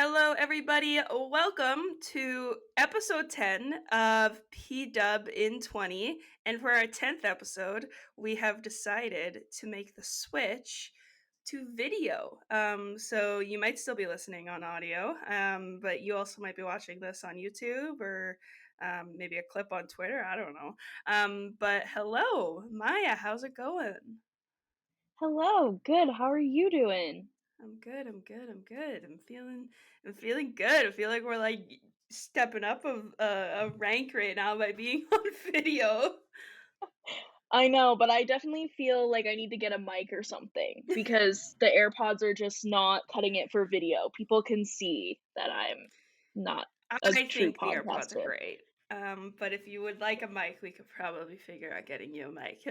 Hello, everybody. Welcome to episode 10 of PW in 20. And for our 10th episode, we have decided to make the switch to video. So you might still be listening on audio, but you also might be watching this on YouTube or maybe a clip on Twitter. I don't know. But hello, Maya. How's it going? Hello, good. How are you doing? I'm good. I'm good. I'm good. I'm feeling good. I feel like we're like stepping up a rank right now by being on video. I know, but I definitely feel like I need to get a mic or something because the AirPods are just not cutting it for video. People can see that I'm not a I true think the AirPods are podcaster. great. But if you would like a mic, we could probably figure out getting you a mic,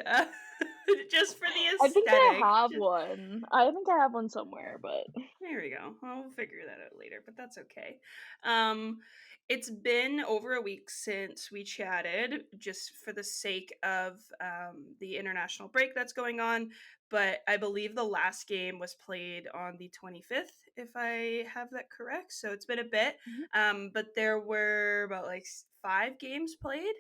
just for the I think I aesthetic. have one. I think I have one somewhere, but There we go. Well, we'll figure that out later, but that's okay. Um, it's been over a week since we chatted, just for the sake of the international break that's going on. But I believe the last game was played on the 25th, if I have that correct. So it's been a bit. Mhm. But there were about like five games played.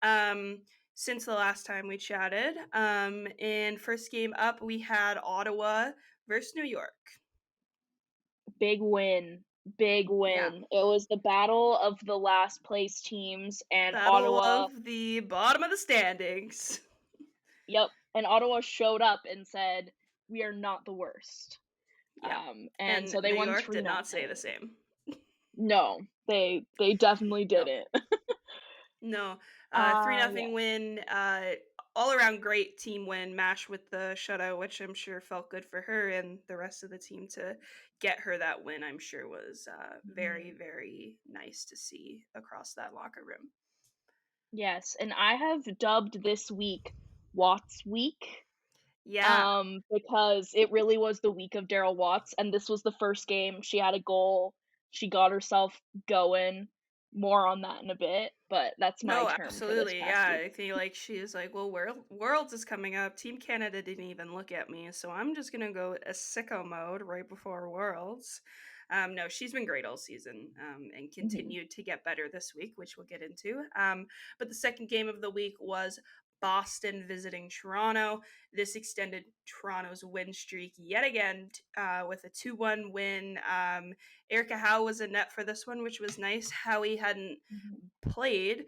Um, since the last time we chatted. And first game up, we had Ottawa versus New York. Big win. Big Yeah. win. It was the battle of the last place teams and Battle Ottawa. of the bottom of the standings. Yep, and Ottawa showed up and said, "We are not the worst." Yeah. And And so they New won York did 3 not say the nothing. same. No, they definitely No. didn't. No. 3 Yeah. nothing win. All around great team win, mash with the shutout, which I'm sure felt good for her and the rest of the team to get her that win. I'm sure was very, Mhm. very nice to see across that locker room. Yes, and I have dubbed this week Watts Week, Yeah. because it really was the week of Daryl Watts, and this was the first game she had a goal, she got herself going. More on that in a bit, but that's my No, term for this absolutely. past Yeah, week. I feel like she's like, well, Worlds is coming up. Team Canada didn't even look at me, so I'm just gonna go a sicko mode right before Worlds. No, she's been great all season, and Mhm. continued to get better this week, which we'll get into. But the second game of the week was Boston visiting Toronto. This extended Toronto's win streak yet again with a 2-1 win. Erica Howe was in net for this one, which was nice. Howie hadn't Mhm. played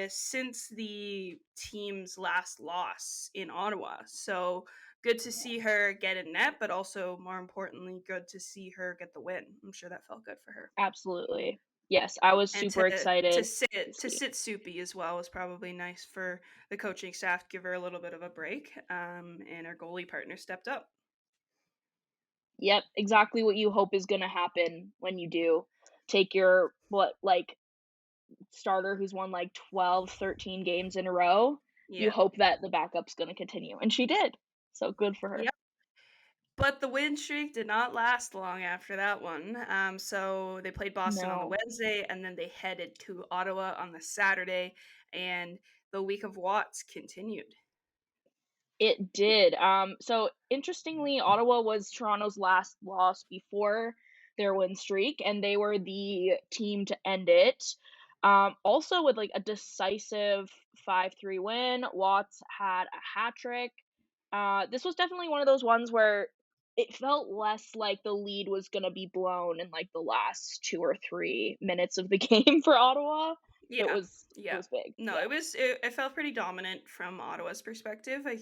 since the team's last loss in Ottawa. So good to see her get in net, but also more importantly, good to see her get the win. I'm sure that felt good for her. Absolutely. Yes, I was And super to excited to sit to see. sit Soupy as well was probably nice for the coaching staff to give her a little bit of a break. And her goalie partner stepped up. Yep, exactly what you hope is gonna happen when you do take your starter who's won, 12, 13 games in a row, you Yeah. hope that the backup's gonna continue, and she did, so good for her. Yep. But the win streak did not last long after that one. So they played Boston on the No, Wednesday, and then they headed to Ottawa on the Saturday, and the week of Watts continued. it did, so interestingly, Ottawa was Toronto's last loss before their win streak, and they were the team to end it, also with, a decisive 5-3 win. Watts had a hat trick. This was definitely one of those ones where it felt less like the lead was gonna be blown in, the last 2 or 3 minutes of the game for Ottawa. It Yeah, was it yeah. was big, No, yeah. it felt pretty dominant from Ottawa's perspective. I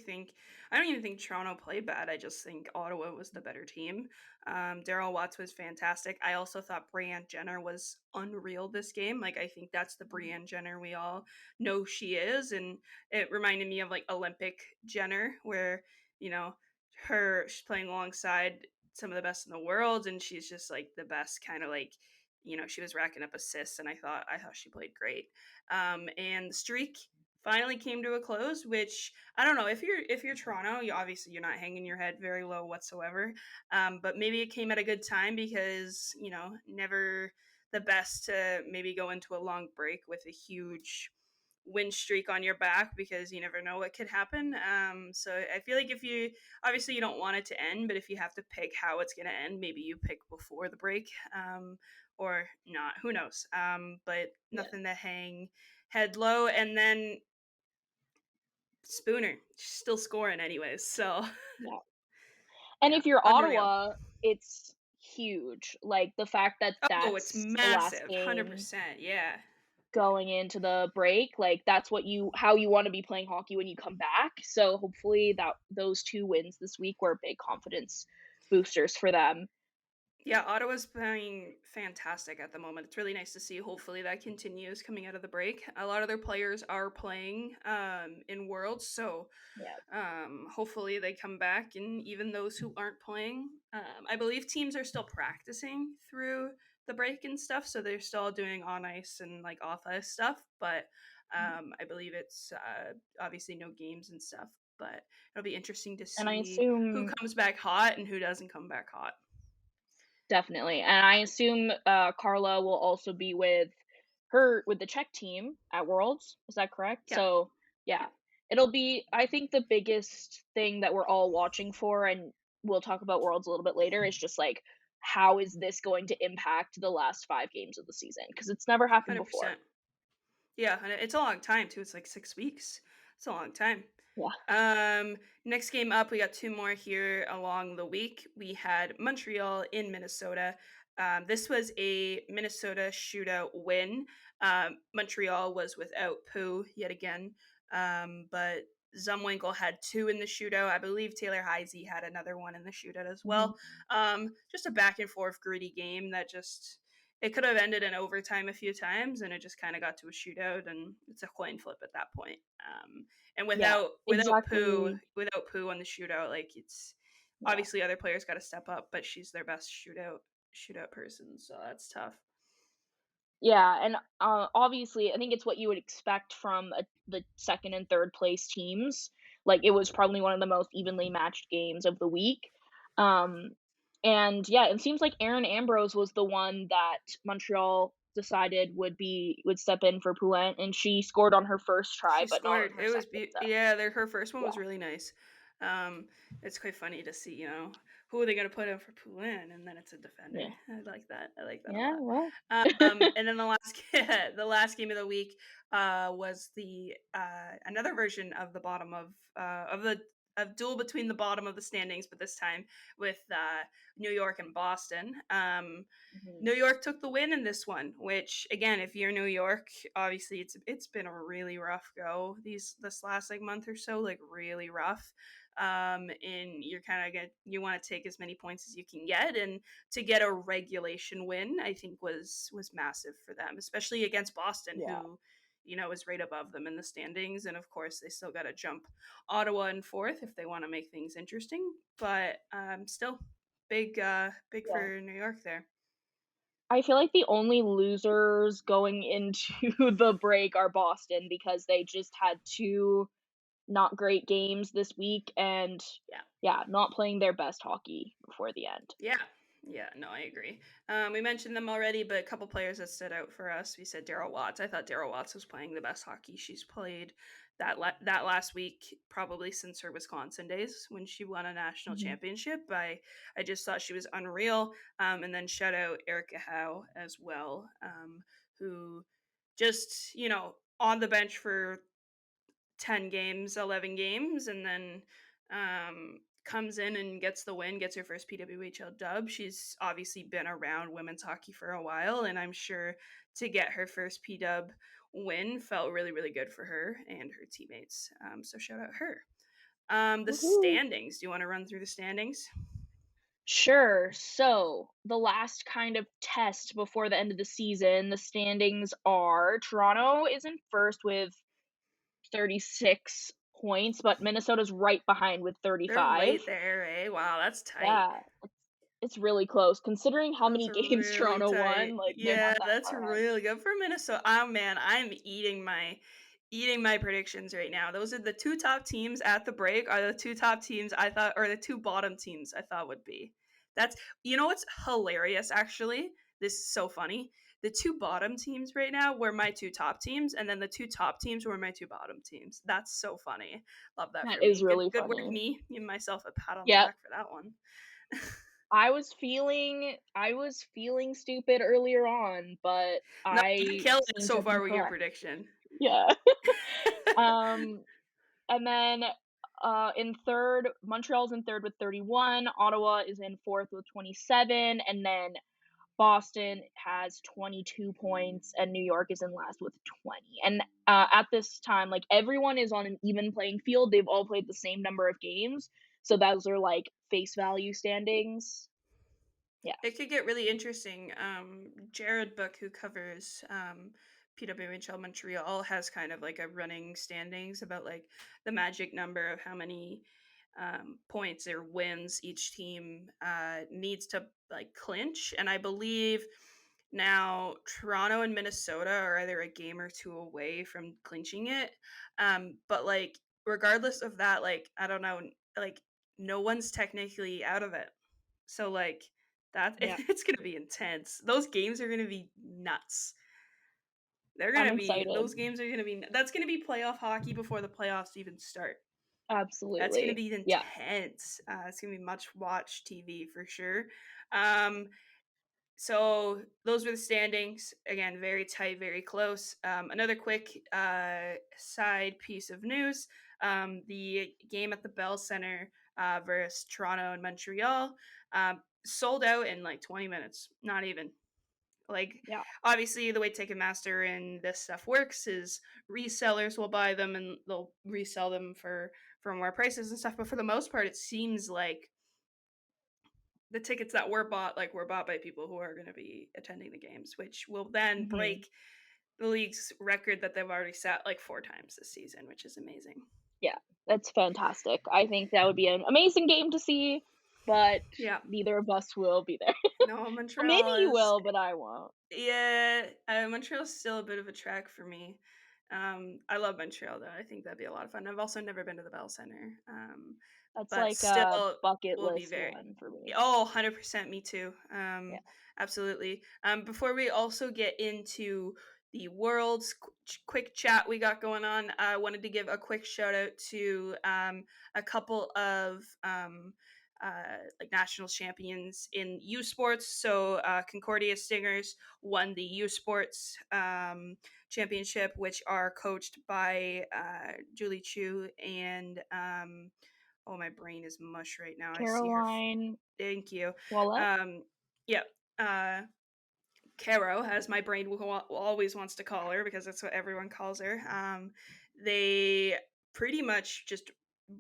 don't even think Toronto played bad. I just think Ottawa was the better team. Daryl Watts was fantastic. I also thought Brianne Jenner was unreal this game. Like I think that's the Mhm, Brianne Jenner we all know she is, and it reminded me of like Olympic Jenner, where you know she's playing alongside some of the best in the world, and she's just like the best kind of like she was racking up assists, and I thought she played great. And the streak finally came to a close, which I don't know if you're Toronto, you're not hanging your head very low whatsoever. But maybe it came at a good time because never the best to maybe go into a long break with a huge win streak on your back because you never know what could happen. So I feel like if you obviously you don't want it to end, but if you have to pick how it's going to end, maybe you pick before the break, or not. Who knows? But Yeah, nothing to hang head low, and then Spooner still scoring anyways. So yeah. And yeah, if you're unreal. Ottawa, it's huge. Like, the fact that Oh, it's that's the last massive, game 100%. Yeah, going into the break, like, that's what you how you wanna be playing hockey when you come back, so hopefully that those 2 wins this week were big confidence boosters for them. yeah. Ottawa's playing fantastic at the moment. It's really nice to see. Hopefully that continues coming out of the break. A lot of their players are playing in Worlds, so Yeah. hopefully they come back. And even those who aren't playing, I believe teams are still practicing through the break and stuff, so they're still doing on ice and like off ice stuff. But I believe it's obviously no games and stuff. But it'll be interesting to And I see who assume comes back hot and who doesn't come back hot. definitely, and I assume, Carla will also be with the Czech team at Worlds, is that correct? Yep. So, yeah, Yep. it'll be I think the biggest thing that we're all watching for, and we'll talk about Worlds a little bit later, is just, like, how is this going to impact the last 5 games of the season? Because it's never happened before. 100%. Yeah, and it's a long time too. It's like 6 weeks. It's a long time. Yeah. Um, Next game up, we got two more here along the week. We had Montreal in Minnesota. This was a Minnesota shootout win. Montreal was without Pooh yet again, but Zumwinkle had two in the shootout. I believe Taylor Heisey had another one in the shootout as Mhm. well. Just a back and forth gritty game that just it could have ended in overtime a few times, and it just kind of got to a shootout, and it's a coin flip at that point. And Yeah, without exactly. Pooh on the shootout, like it's Yeah. obviously other players got to step up, but she's their best shootout person, so that's tough. Yeah, and, obviously, I think it's what you would expect from the 2nd and 3rd place teams. Like, it was probably one of the most evenly matched games of the week. Um, and yeah, it seems like Erin Ambrose was the one that Montreal decided would step in for Poulin, and she scored on her first try, She but not on scored. her It was second, so yeah. Her first one was yeah, really nice. Um, it's quite funny to see, who are they going to put in for Poulin, and then it's a defender. yeah. I like that. I like that a Yeah, lot. well. And then the last the last game of the week was the another version of the bottom of the of duel between the bottom of the standings, but this time with New York and Boston. Mhm. New York took the win in this one, which again, if you're New York, obviously it's been a really rough go this last like month or so, like really rough. And you're kind of get you want to take as many points as you can get, and to get a regulation win, I think was massive for them, especially against Boston, Yeah, who is right above them in the standings, and of course they still got to jump Ottawa in fourth if they want to make things interesting. But still, big yeah. for New York there. I feel like the only losers going into the break are Boston because they just had 2 not great games this week and, Yeah. yeah, not playing their best hockey before the end. Yeah. Yeah, no, I agree. We mentioned them already, but a couple players that stood out for us. We said Daryl Watts. I thought Daryl Watts was playing the best hockey she's played that last week, probably since her Wisconsin days when she won a national Mhm. championship. I just thought she was unreal. And then shout out Erica Howe as well, who just on the bench for 10 games, 11 games, and then comes in and gets the win, gets her first PWHL dub. She's obviously been around women's hockey for a while, and I'm sure to get her first P dub win felt really, really good for her and her teammates. So shout out her. The Woohoo. standings. Do you want to run through the standings? Sure. So, the last kind of test before the end of the season, the standings are Toronto is in first with 36 points, but Minnesota's right behind with They're 35. right there, eh? Wow, that's tight. Yeah, it's really close considering how That's many games really Toronto tight. won, like, they're Yeah, not that that's far ahead. really good for Minnesota. Oh man, I'm eating my predictions right now. Those are the two top teams at the break are the two top teams I thought or the two bottom teams I thought would be. That's what's hilarious actually. This is so funny. the two bottom teams right now were my two top teams, and then the two top teams were my two bottom teams. That's so funny. Love that That for is me. really Good work, funny. me. Give myself a pat on the Yep. back for that one. I was feeling stupid earlier on, but No, you're I killing it seem to so have been far with your correct. prediction. Yeah. Um, and then, in 3rd, Montreal's in 3rd with 31, Ottawa is in 4th with 27, and then Boston has 22 points, and New York is in last with 20. And, at this time, like, everyone is on an even playing field, they've all played the same number of games, so those are, like, face value standings. Yeah, It could get really interesting. Jared Book, who covers PWHL Montreal, has kind of like a running standings about like the magic number of how many points or wins each team needs to like clinch. And I believe now Toronto and Minnesota are either a game or two away from clinching it. But like, regardless of that, like, I don't know, like, no one's technically out of it. So like that yeah, it's gonna be intense. Those games are gonna be nuts. They're I'm gonna be excited. those games are gonna be that's gonna be playoff hockey before the playoffs even start. That's gonna Absolutely. be Yeah, intense. It's gonna be much watch TV for sure. Um, so those were the standings. Again, very tight, very close. Another quick side piece of news: the game at the Bell Center versus Toronto and Montreal sold out in like 20 minutes. Not even. Like, yeah, obviously, the way Ticketmaster and this stuff works is resellers will buy them and they'll resell them for more prices and stuff. But for the most part, it seems like the tickets that were bought by people who are going to be attending the games, which will then mhm. break the league's record that they've already set like 4 times this season, which is amazing. Yeah, that's fantastic. I think that would be an amazing game to see, but Yeah. neither of us will be there. No, Well, maybe Montreal you is will, but I won't. yeah. Montreal's still a bit of a trek for me. I love Montreal though. I think that'd be a lot of fun. I've also never been to the Bell Center, That's but like a still bucket will be list very. one for me. Oh, 100% me too. Yeah, Absolutely. Before we also get into the world's quick chat we got going on, I wanted to give a quick shout out to a couple of like national champions in U Sports. So Concordia Stingers won the U Sports championship, which are coached by Julie Chu and oh, my brain is mush right now. I see her. Caroline Thank you. Ouellet? Um, yeah. Caro, as my brain always wants to call her because that's what everyone calls her. They pretty much just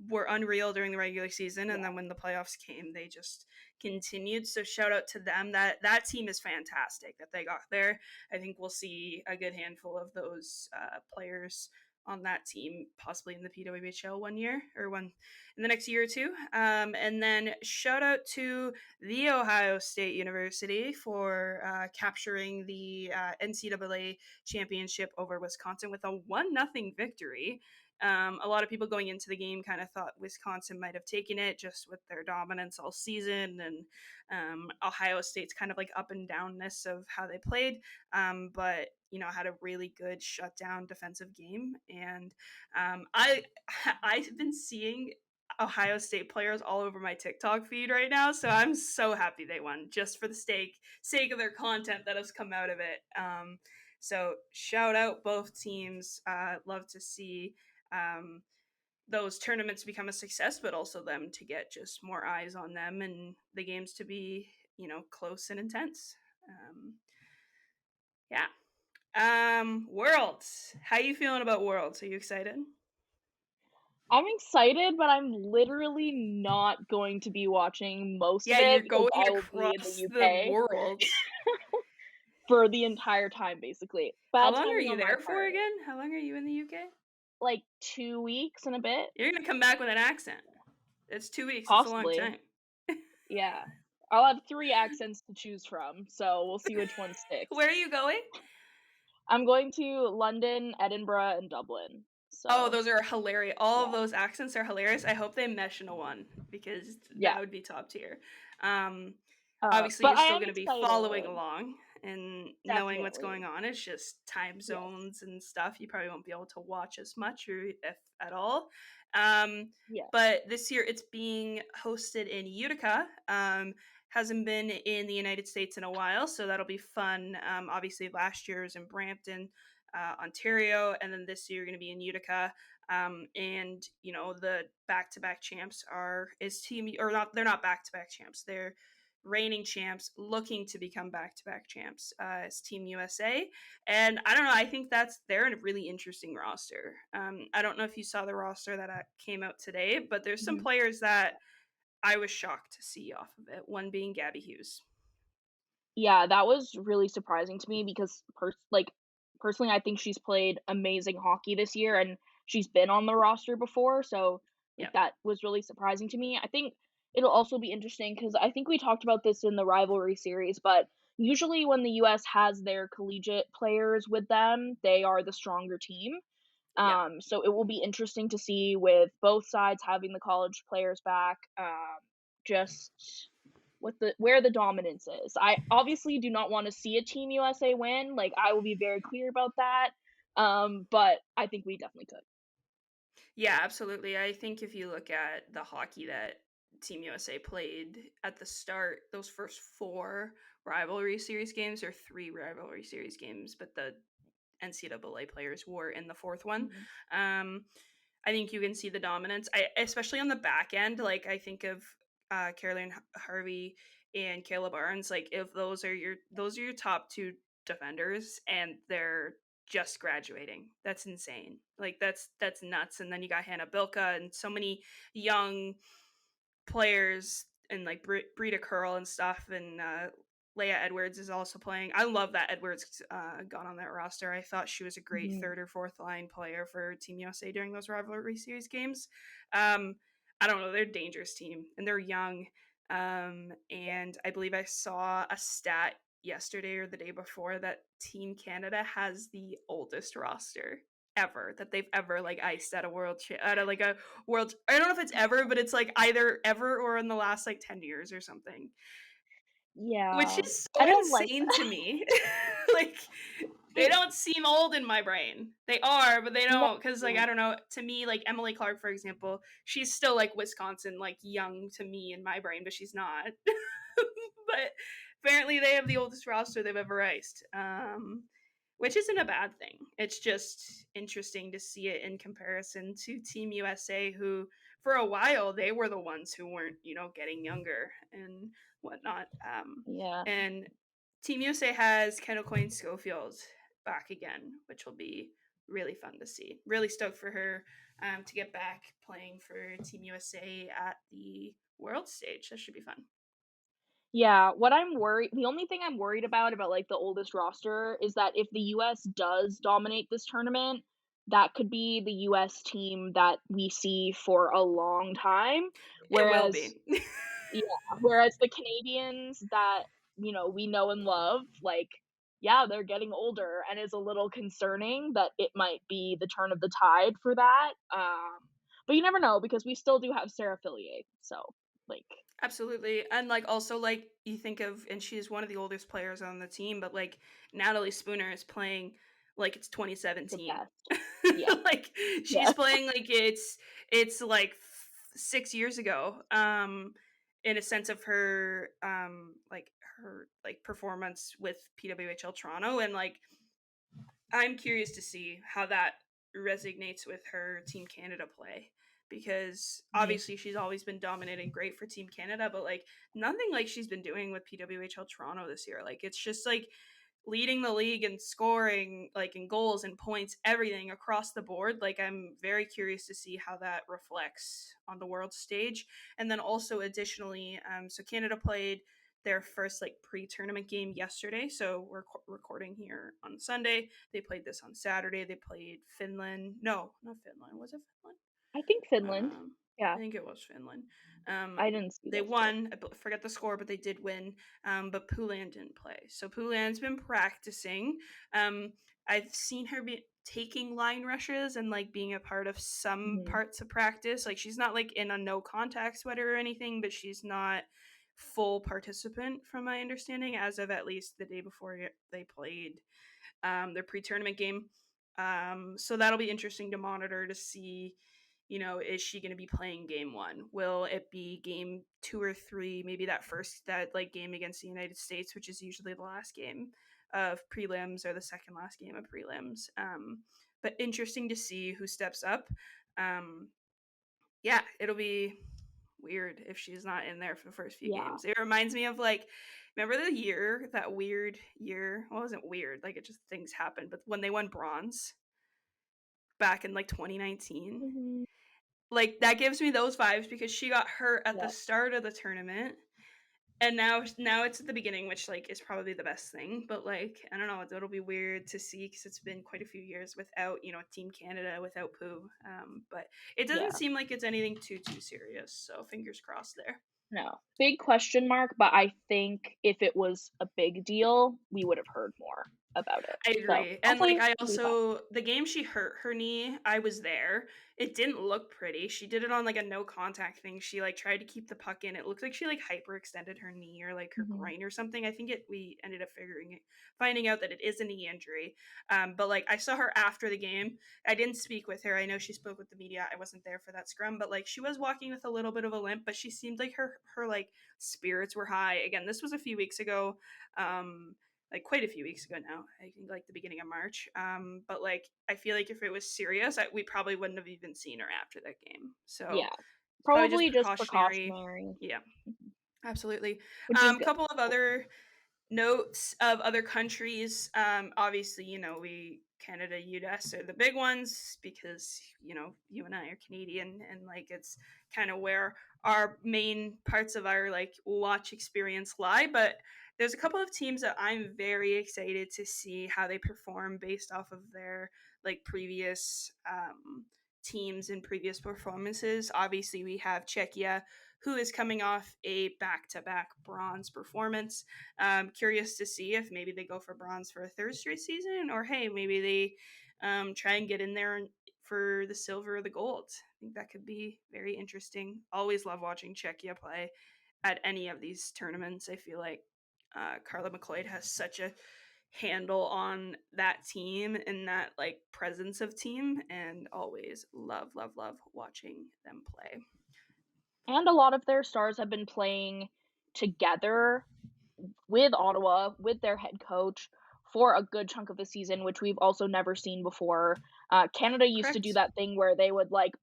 were unreal during the regular season, and Yeah, then when the playoffs came, they just continued. So shout out to them. That team is fantastic that they got there. I think we'll see a good handful of those players on that team, possibly in the PWHL one year or one in the next year or two. And then shout out to the Ohio State University for capturing the NCAA championship over Wisconsin with a 1-0 victory. A lot of people going into the game kind of thought Wisconsin might have taken it just with their dominance all season and Ohio State's kind of like up and downness of how they played, but had a really good shutdown defensive game. And I've been seeing Ohio State players all over my TikTok feed right now, so I'm so happy they won just for the sake of their content that has come out of it. So shout out both teams. Love to see um, those tournaments become a success, but also them to get just more eyes on them and the games to be close and intense. Um, yeah. Worlds. How you feeling about Worlds? Are you excited? I'm excited, but I'm literally not going to be watching most of Yeah, it you're because going I will be in the across the UK world. for the entire time, basically. How Bad long are timing you on my there for part. again? How long are you in the UK? Like 2 weeks and a bit, You're gonna come back with an accent. It's 2 weeks. It's a long possibly. time. Yeah. I'll have 3 accents to choose from, so we'll see which one sticks. Where are you going? I'm going to London, Edinburgh, and Dublin. Oh, So, those are hilarious. All of yeah. those accents are hilarious. I hope they mesh into one because Yeah. that would be top tier. Um, Uh, Obviously, but you're I still am going to be following excited. along. and knowing what's going Definitely. on. It's just time Yes. zones and stuff. You probably won't be able to watch as much, or if at all. Um, Yeah. but this year it's being hosted in Utica. Hasn't been in the United States in a while, so that'll be fun. Obviously, last year was in Brampton, Ontario, and then this year going to be in Utica. And the back-to-back champs are is team or not? They're not back-to-back champs. They're reigning champs looking to become back-to-back champs. It's Team USA, and I don't know. I think they're a really interesting roster. I don't know if you saw the roster that came out today, but there's some Mhm. players that I was shocked to see off of it. One being Gabby Hughes. Yeah, that was really surprising to me because personally, I think she's played amazing hockey this year, and she's been on the roster before, so, Yeah, that was really surprising to me. I think it'll also be interesting because I think we talked about this in the rivalry series, but usually when the US has their collegiate players with them, they are the stronger team. yeah. So it will be interesting to see with both sides having the college players back, just what the where the dominance is. I obviously do not want to see a Team USA win. Like I will be very clear about that. But I think we definitely could. Yeah, absolutely. I think if you look at the hockey that Team USA played at the start, those first four rivalry series games or three rivalry series games, but the NCAA players were in the fourth one. Mhm. Um, I think you can see the dominance. Especially on the back end. Like I think of Caroline Harvey and Kayla Barnes. Like if those are your top two defenders, and they're just graduating. That's insane. Like that's nuts. And then you got Hannah Bilka and so many young players and like Brita Curl and stuff, and Leia Edwards is also playing. I love that Edwards got on that roster. I thought she was a great Mhm. third or fourth line player for Team USA during those rivalry series games. Um, I don't know, they're a dangerous team and they're young. And I believe I saw a stat yesterday or the day before that Team Canada has the oldest roster ever that they've ever like iced at a at a like a world. I don't know if it's ever, but it's like either ever or in the last like 10 years or something, which Yeah. is I so don't like insane that. to me. Like they It don't seem old in my brain. They are, but they no. don't, because like I don't know, to me, like Emily Clark, for example, she's still like Wisconsin, like young to me in my brain, but she's not. But apparently they have the oldest roster they've ever iced, which isn't a bad thing. It's just interesting to see it in comparison to Team USA, who for a while they were the ones who weren't, getting younger and whatnot. Yeah. And Team USA has Kendall Coyne Schofield back again, which will be really fun to see. Really stoked for her to get back playing for Team USA at the world stage. That should be fun. Yeah, the only thing I'm worried about, like, the oldest roster is that if the US does dominate this tournament, that could be the US team that we see for a long time, It will whereas be. yeah, whereas the Canadians that, we know and love, like, yeah, they're getting older, and it's a little concerning that it might be the turn of the tide for that, but you never know because we still do have Sarah Fillier, so, like, Absolutely. And like also like you think of, and she's one of the oldest players on the team, but like Natalie Spooner is playing like it's the 2017. best. Yeah. Like she's Yeah. playing like it's like 6 years ago. In a sense of her like her like performance with PWHL Toronto, and like I'm curious to see how that resonates with her Team Canada play, because Mhm. obviously she's always been dominating great for Team Canada, but like nothing like she's been doing with PWHL Toronto this year. Like it's just like leading the league and scoring like in goals and points, everything across the board. Like I'm very curious to see how that reflects on the world stage. And then also additionally, so Canada played their first like pre-tournament game yesterday, so we're recording here on Sunday. They played this on Saturday. They played Finland. No, not Finland. Was it Finland? I think Finland. Um, I Yeah, think it was Finland. Um, I didn't see they the score. won. I forget the score, but they did win. But Poulan didn't play, so Poulan's been practicing. Um, I've seen her be taking line rushes and like being a part of some Mhm. parts of practice. Like she's not like in a no contact sweater or anything, but she's not full participant from my understanding, as of at least the day before they played their pre-tournament game. So that'll be interesting to monitor to see, is she going to be playing game one? Will it be game two or three? Maybe that like game against the United States, which is usually the last game of prelims or the second last game of prelims. But interesting to see who steps up. Um, yeah, it'll be weird if she's not in there for the first few Yeah. games. It reminds me of like, remember that weird year? Well, it wasn't weird, like it just things happened, but when they won bronze back in like 2019, Mhm. like that gives me those vibes because she got hurt at the Yeah. start of the tournament. And now it's at the beginning, which like is probably the best thing. But like I don't know, it'll be weird to see because it's been quite a few years without Team Canada without Pooh. But it doesn't Yeah. seem like it's anything too serious. So fingers crossed there. No. Big question mark, but I think if it was a big deal, we would have heard more about it. I So, agree. And like hopefully I it'll be fun. also the game she hurt her knee, I was there. It didn't look pretty. She did it on like a no contact thing. She like tried to keep the puck in. It looked like she like hyperextended her knee or like her Mhm. groin or something. I think it we ended up finding out that it is a knee injury. But like I saw her after the game. I didn't speak with her. I know she spoke with the media. I wasn't there for that scrum, but like she was walking with a little bit of a limp, but she seemed like her like spirits were high. Again, this was a few weeks ago. Like quite a few weeks ago now. I think like the beginning of March. But like I feel like if it was serious, we probably wouldn't have even seen her after that game. So Yeah. it's probably just Probably just precautionary. precautionary. Yeah, Mhm. absolutely. Which is A good. couple of other notes of other countries. Obviously, we Canada, US are the big ones because you and I are Canadian, and like it's kind of where our main parts of our like watch experience lie. But there's a couple of teams that I'm very excited to see how they perform based off of their like previous teams and previous performances. Obviously, we have Czechia, who is coming off a back-to-back bronze performance. Curious to see if maybe they go for bronze for a third straight season, or hey, maybe they try and get in there for the silver or the gold. I think that could be very interesting. Always love watching Czechia play at any of these tournaments. I feel like Carla McLeod has such a handle on that team and that like presence of team, and always love watching them play. And a lot of their stars have been playing together with Ottawa, with their head coach for a good chunk of the season, which we've also never seen before. Canada used to do Correct. that thing where they would like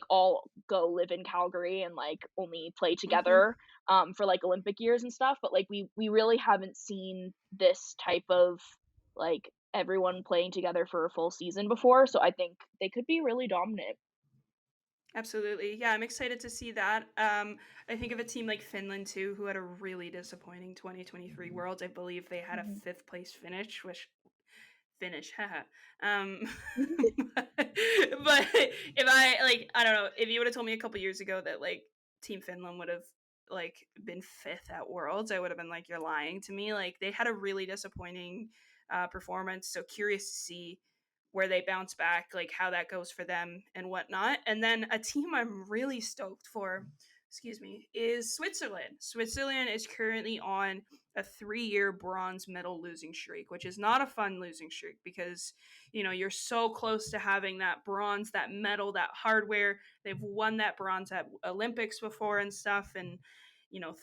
all go live in Calgary and like only play Mm-hmm. together for like Olympic years and stuff. But like we really haven't seen this type of like everyone playing together for a full season before. So I think they could be really dominant. Absolutely. Yeah, I'm excited to see that. I think of a team like Finland too, who had a really disappointing 2023 Worlds. I believe they had a Mhm. fifth place finish, haha. Um, but if I don't know, if you would have told me a couple years ago that like Team Finland would have like been fifth at Worlds, I would have been like, you're lying to me. Like they had a really disappointing performance. So curious to see where they bounce back, like how that goes for them and whatnot. And then a team I'm really stoked for, excuse me, is Switzerland. Switzerland is currently on a 3-year bronze medal losing streak, which is not a fun losing streak because, you're so close to having that bronze, that medal, that hardware. They've won that bronze at Olympics before and stuff. And,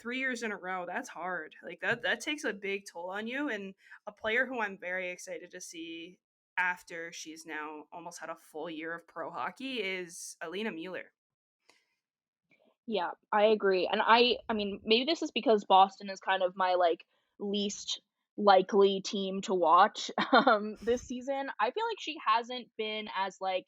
3 years in a row, that's hard. Like that takes a big toll on you. And a player who I'm very excited to see after she's now almost had a full year of pro hockey is Alina Mueller. Yeah, I agree, and I mean, maybe this is because Boston is kind of my, like, least likely team to watch, this season. I feel like she hasn't been as, like,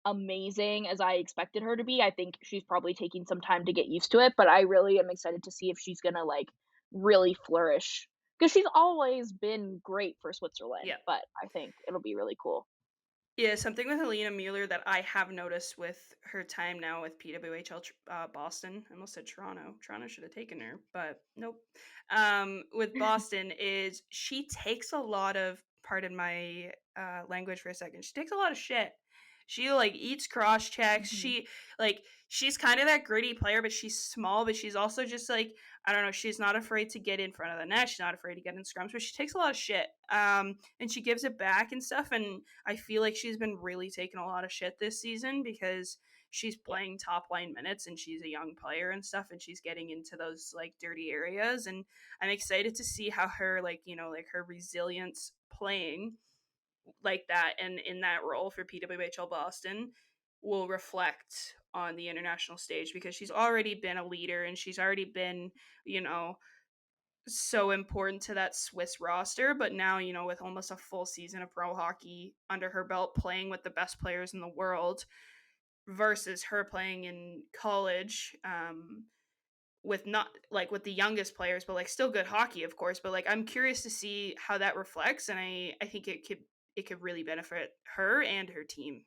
amazing as I expected her to be. I think she's probably taking some time to get used to it, but I really am excited to see if she's gonna, like, really flourish because she's always been great for Switzerland, Yeah. but I think it'll be really cool. Yeah, something with Alina Mueller that I have noticed with her time now with PWHL Boston. I almost said Toronto. Toronto should have taken her, but nope. With Boston is she takes a lot of, pardon my language for a second, she takes a lot of shit. She like eats cross checks. Mhm. She's kind of that gritty player, but she's small, but she's also just like, I don't know, she's not afraid to get in front of the net. She's not afraid to get in scrums, but she takes a lot of shit. And she gives it back and stuff. And I feel like she's been really taking a lot of shit this season because she's Yeah. playing top line minutes and she's a young player and stuff, and she's getting into those like dirty areas. And I'm excited to see how her, like, like her resilience playing like that and in that role for PWHL Boston will reflect on the international stage, because she's already been a leader and she's already been, you know, so important to that Swiss roster. But now, with almost a full season of pro hockey under her belt, playing with the best players in the world versus her playing in college, with not like with the youngest players, but like still good hockey, of course. But like I'm curious to see how that reflects, and I think it could really benefit her and her team.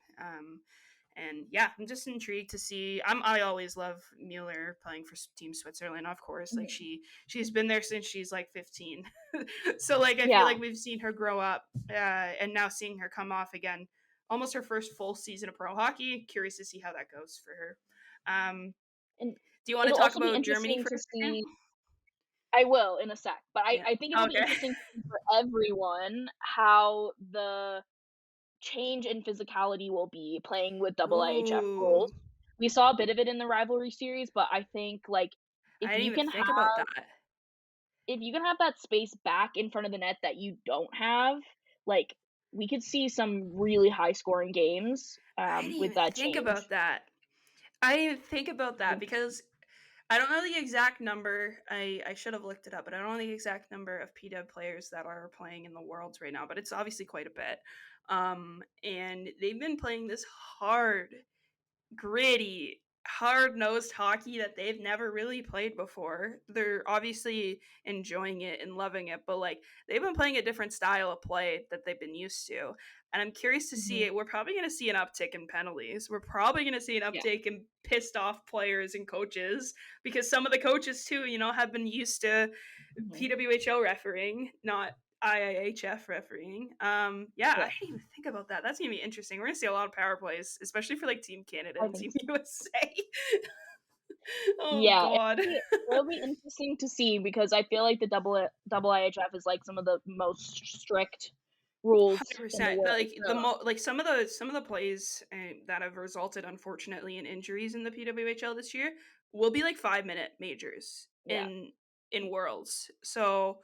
And yeah, I'm just intrigued to see. I always love Mueller playing for Team Switzerland, of course. Like Mhm. she's been there since she's like 15, so like I feel Yeah, like we've seen her grow up, and now seeing her come off again, almost her first full season of pro hockey. Curious to see how that goes for her. and Do you want to it'll talk also be about Germany interesting for to a second? see. I will in a sec, but Yeah. I think it'll be Okay. interesting to see for everyone how the change in physicality will be playing with double IHF Ooh, rules. We saw a bit of it in the rivalry series, but I think, like, I if didn't you even can think have about that. if you can have that space back in front of the net that you don't have, like, we could see some really high scoring games, I didn't with even that think change. about that. I didn't even think about that Mhm, because I don't know the exact number. I should have looked it up, but I don't know the exact number of PW players that are playing in the Worlds right now. But it's obviously quite a bit. And they've been playing this hard, gritty, hard-nosed hockey that they've never really played before. They're obviously enjoying it and loving it, but like they've been playing a different style of play that they've been used to. And I'm curious to see mhm, it. We're probably going to see an uptick in penalties. We're probably going to see an yeah, uptick in pissed off players and coaches, because some of the coaches too, have been used to mhm, PWHL refereeing, not IIHF refereeing. Yeah, I yeah, didn't even think about that. That's gonna be interesting. We're gonna see a lot of power plays, especially for like Team Canada I and think Team so. USA. Oh Yeah, God, it'll be interesting to see because I feel like the double IHF is, like, some of the most strict rules hundred in the percent. world, Like so like some of the plays that have resulted unfortunately in injuries in the PWHL this year will be like 5-minute majors yeah. in worlds. So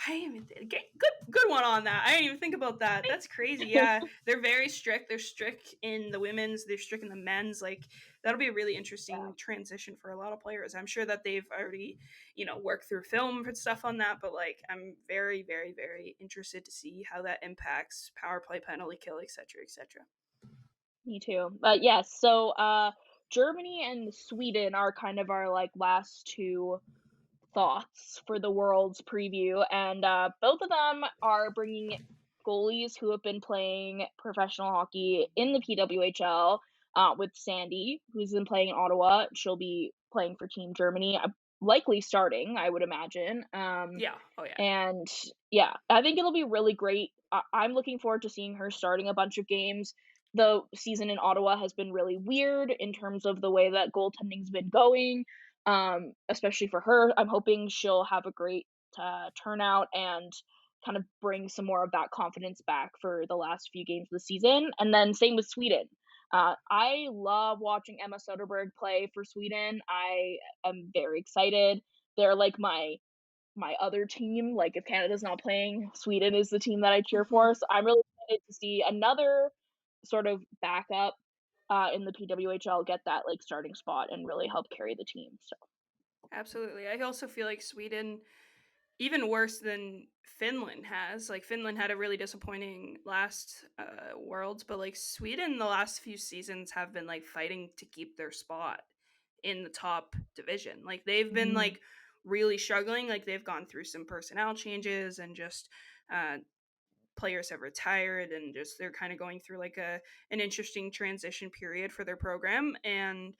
I didn't even good one on that. I didn't even think about that. That's crazy. Yeah, they're very strict. They're strict in the women's. They're strict in the men's. Like that'll be a really Yeah, interesting transition for a lot of players. I'm sure that they've already work through film and stuff on that. But like, I'm very, very, very interested to see how that impacts power play, penalty kill, etc., etc. me too. But yes, so, Germany and Sweden are kind of our, like, last 2 thoughts for the World's preview, and, both of them are bringing goalies who have been playing professional hockey in the PWHL, with Sandy, who's been playing in Ottawa. She'll be playing for Team Germany, likely starting, I would imagine, Yeah. Oh yeah. and yeah, I think it'll be really great. I'm looking forward to seeing her starting a bunch of games. The season in Ottawa has been really weird in terms of the way that goaltending's been going, especially for her. I'm hoping she'll have a great turnout and kind of bring some more of that confidence back for the last few games of the season. And then same with Sweden. I love watching Emma Soderberg play for Sweden. I am very excited. They're like my other team. Like if Canada's not playing, Sweden is the team that I cheer Hmm. for. So I'm really excited to see another sort of backup in the PWHL get that like starting spot and really help carry the team. So Absolutely. I also feel like Sweden, even worse than Finland has. Like Finland had a really disappointing last Worlds, but like Sweden, the last few seasons have been like fighting to keep their spot in the top division. Like they've been mhm, like really struggling. Like they've gone through some personnel changes and just uh, players have retired, and just they're kind of going through like an interesting transition period for their program. And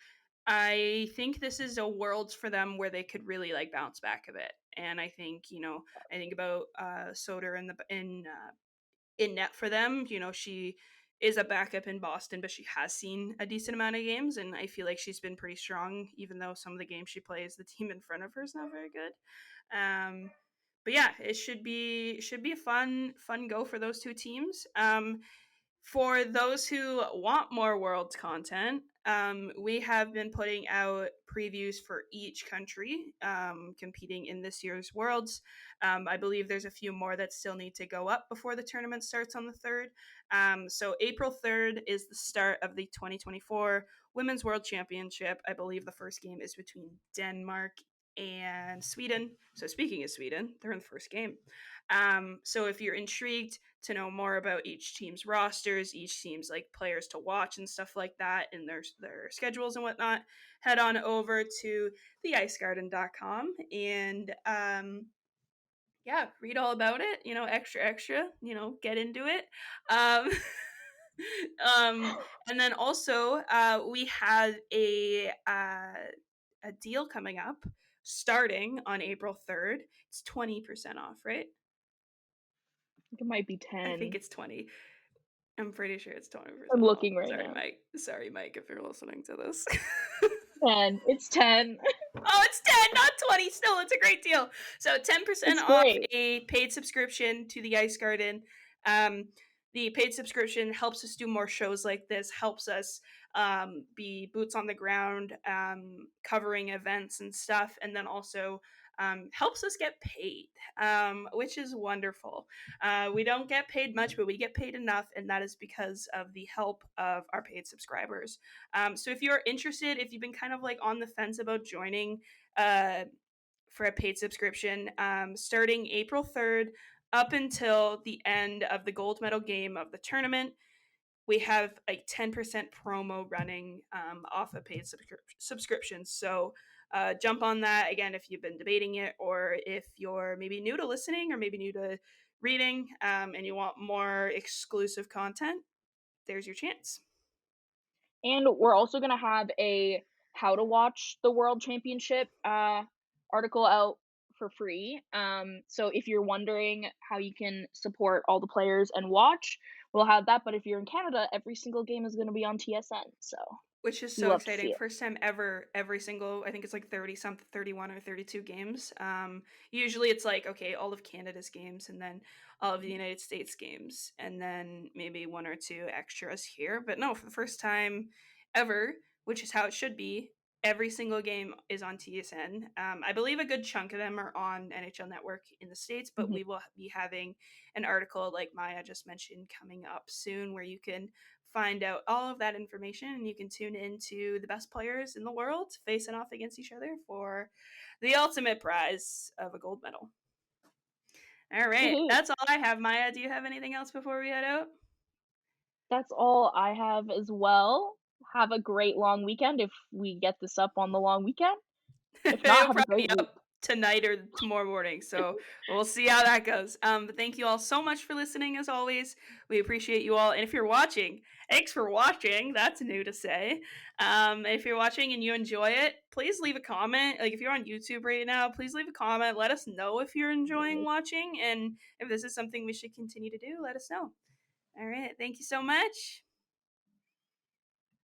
I think this is a world for them where they could really like bounce back a bit. And I think I think about Soder in net for them. She is a backup in Boston, but she has seen a decent amount of games, and I feel like she's been pretty strong, even though some of the games she plays, the team in front of her is not very good. Um, but yeah, it should be a fun go for those two teams. For those who want more Worlds content, we have been putting out previews for each country competing in this year's Worlds. I believe there's a few more that still need to go up before the tournament starts on the 3rd. So April 3rd is the start of the 2024 Women's World Championship. I believe the first game is between Denmark and Sweden. So speaking of Sweden, they're in the first game. So if you're intrigued to know more about each team's rosters, each team's like players to watch and stuff like that, and their schedules and whatnot, head on over to theicegarden.com and yeah, read all about it. You know, extra. You know, get into it. Um, and then also we have a deal coming up starting on April 3rd. It's 20% off, right? It might be I think 10. it's 20. I'm pretty sure it's I'm 20% off. looking right Sorry, now. Mike. Sorry, Mike, if you're listening to this. 10. It's 10. Oh, it's 10, not 20. Still, it's a great deal. So 10% It's off great. a paid subscription to the Ice Garden. Um, the paid subscription helps us do more shows like this, helps us be boots on the ground, covering events and stuff, and then also helps us get paid, which is wonderful. We don't get paid much, but we get paid enough, and that is because of the help of our paid subscribers. So if you're interested, if you've been kind of like on the fence about joining for a paid subscription, starting April 3rd up until the end of the gold medal game of the tournament, we have a 10% promo running off of paid subscriptions. So jump on that again if you've been debating it, or if you're maybe new to listening or maybe new to reading and you want more exclusive content, there's your chance. And we're also gonna have a how to watch the World Championship, article out for free. So if you're wondering how you can support all the players and watch, we'll have that, but if you're in Canada, every single game is gonna be on TSN, so Which is we so love to exciting. see it. First time ever, every single, I think it's like 30 something, 31 or 32 games. Usually it's like, okay, all of Canada's games and then all of the United States games and then maybe one or two extras here. But no, for the first time ever, which is how it should be, every single game is on TSN. I believe a good chunk of them are on NHL Network in the States, but Mhm. we will be having an article like Maya just mentioned coming up soon where you can find out all of that information and you can tune into the best players in the world facing off against each other for the ultimate prize of a gold medal. All right, Woohoo! that's all I have. Maya, do you have anything else before we head out? That's all I have as well. Have a great long weekend if we get this up on the long weekend. If not, It'll have a probably great be week. up tonight or tomorrow morning, so we'll see how that goes. But thank you all so much for listening. As always, we appreciate you all. And if you're watching, thanks for watching. That's new to say. If you're watching and you enjoy it, please leave a comment. Like if you're on YouTube right now, please leave a comment. Let us know if you're enjoying Yes. watching, and if this is something we should continue to do. Let us know. All right, thank you so much.